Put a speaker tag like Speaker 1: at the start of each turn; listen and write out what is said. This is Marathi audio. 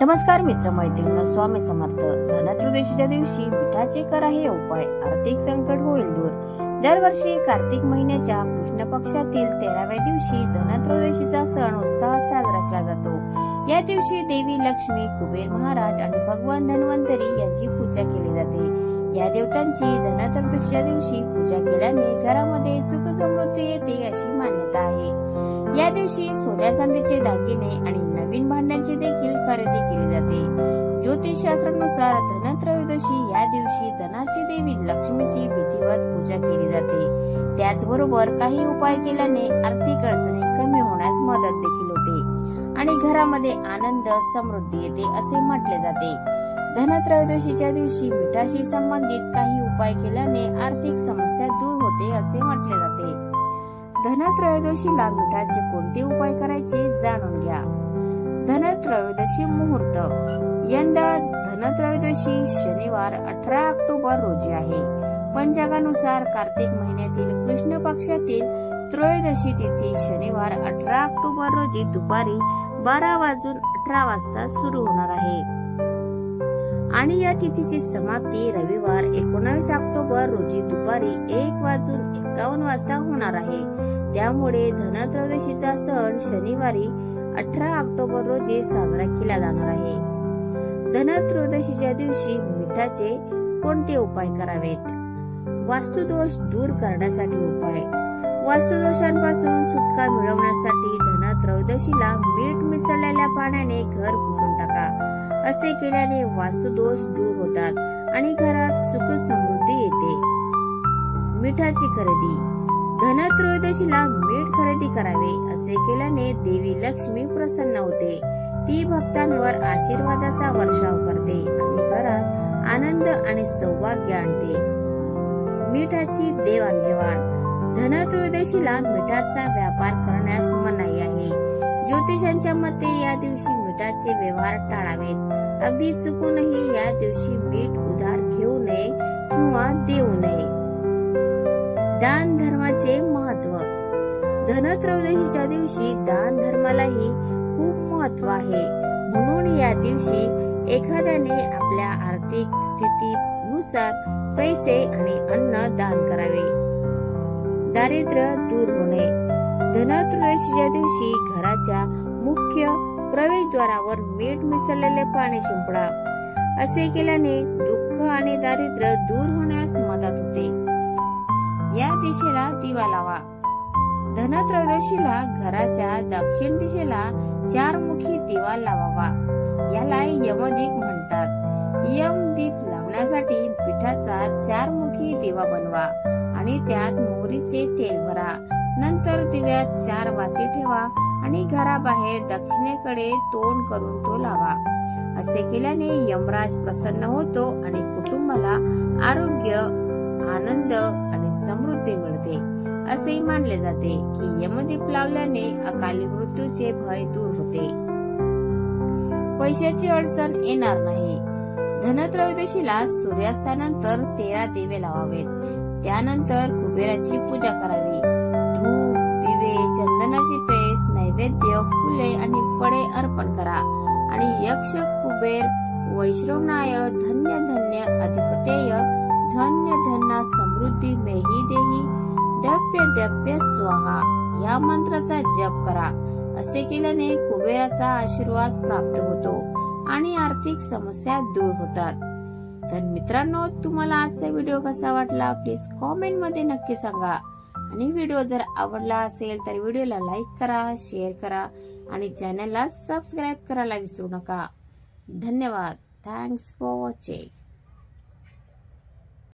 Speaker 1: नमस्कार मित्र मैत्रिणींनो, स्वामी समर्थ. धनत्रयोदशीच्या दिवशी मिठाचे करा हे उपाय, आर्थिक संकट होईल दूर. दरवर्षी कार्तिक महिन्याच्या कृष्ण पक्षातील 13व्या दिवशी धनत्रयोदशीचा सण उत्साहात साजरा केला जातो. या दिवशी देवी लक्ष्मी, कुबेर महाराज आणि भगवान धन्वंतरी यांची पूजा केली जाते. या देवतांची धनत्रयोदशीच्या दिवशी पूजा केल्याने घरामध्ये सुख समृद्धी येते अशी मान्यता आहे. या दिवशी सोन्या चांदीचे दागिने आणि नवीन भांड्यांची देखील खरेदी केली जाते. ज्योतिषशास्त्रानुसार धनत्रयोदशी या दिवशी धनाची देवी लक्ष्मीची विधिवत पूजा केली जाते. त्याचबरोबर काही उपाय केल्याने आर्थिक अडचणी कमी होण्यास मदत देखील होते आणि घरामध्ये आनंद समृद्धी येते असे म्हटले जाते. धनत्रयोदशीच्या दिवशी मिठाशी संबंधित काही उपाय केल्याने आर्थिक समस्या दूर होते असे म्हटले जाते. धनत्रयोदशीला मिठाचे कोणते उपाय करायचे जाणून घ्या. धनत्रयोदशी मुहूर्त. यंदा धनत्रयोदशी शनिवार 18 ऑक्टोबर रोजी आहे. पंचांगानुसार कार्तिक महिन्यातील कृष्ण पक्षातील त्रयोदशी तिथी शनिवार 18 ऑक्टोबर रोजी दुपारी 12:18 सुरू होणार आहे आणि या तिथीची समाप्ती रविवार 19 ऑक्टोबर रोजी दुपारी 1:51 होणार आहे. त्यामुळे धनत्रयोदशीचा सण शनिवारी 18 ऑक्टोबर रोजी साजरा केला जाणार आहे. धनत्रयोदशीच्या दिवशी मिठाचे कोणते उपाय करावेत? वास्तुदोष दूर करण्यासाठी उपाय. वास्तुदोषांपासून सुटका मिळवण्यासाठी धनत्रयोदशीला मीठ मिसळलेल्या पाण्याने घर पुसून टाका. असे केल्याने वास्तुदोष दूर होतात आणि घरात सुख समृद्धी येते. मिठाची खरेदी. धनत्रयोदशीला मीठ खरेदी करावे. असे केल्याने देवी लक्ष्मी प्रसन्न होते. ती भक्तांवर आशीर्वादाचा वर्षाव करते आणि घरात आनंद आणि सौभाग्य आणते. मिठाची देवाणघेवाण. धनत्रयोदशीला मिठाचा व्यापार करण्यास मनाई आहे. ज्योतिषांच्या मते या दिवशी मिठाचे व्यवहार टाळावेत. अगदी चुकूनही या दिवशी मीठ उधार घेऊ नये किंवा देऊ नये. दान धर्माचे महत्व. धनत्रयोदशीच्या दिवशी दान धर्मालाही खूप महत्व आहे. म्हणून या दिवशी एखाद्याने आपल्या आर्थिक स्थितीनुसार पैसे आणि अन्न दान करावे. दारिद्र्य दूर होणे. धनत्रयोदशीच्या दिवशी घराच्या मुख्य प्रवेशद्वारावर मीठ मिसळलेले पाणी शिंपडा. असे केल्याने दुःख आणि दारिद्र्य दूर होण्यास मदत होते. या दिशेला दिवा लावा. धनत्रयोदशीला घराच्या दक्षिण दिशेला 4 मुखी दिवा लावावा. याला यमदीप म्हणतात. यमदीप लावण्यासाठी पिठाचा 4 मुखी दिवा बनवा आणि त्यात मोहरीचे तेल भरा. नंतर दिव्यात 4 वाती ठेवा आणि घराबाहेर दक्षिणेकडे तोंड करून तो लावा. असे केल्याने यमराज प्रसन्न होतो आणि कुटुंबाला आरोग्य, आनंद आणि समृद्धी मिळते. असेही मानले जाते की यमदीप लावल्याने अकाली मृत्यूचे भय दूर होते. पैशाची अडचण येणार नाही. धनत्रयोदशीला सूर्यास्तानंतर 13 दिवे लावावेत. त्यानंतर कुबेराची पूजा करावी. धूप, दिवे, चंदनाची पेस्ट, नैवेद्य, फुले आणि फळे अर्पण करा आणि यक्ष, कुबेर, वैश्रवणाय, धन्य धन्य अधिपतेय, धन्य धन्य समृद्धी मेही देही, दप्य दप्य स्वाहा या मंत्राचा जप करा. असे केल्याने कुबेराचा आशीर्वाद प्राप्त होतो आणि आर्थिक समस्या दूर होतात. तर मित्रांनो, तुम्हाला आजचा व्हिडिओ कसा वाटला प्लीज कॉमेंट मध्ये नक्की सांगा. आणि व्हिडिओ जर आवडला असेल तर व्हिडिओला लाईक करा, शेअर करा आणि चॅनलला सबस्क्राईब करायला विसरू नका. धन्यवाद. Thanks for watching.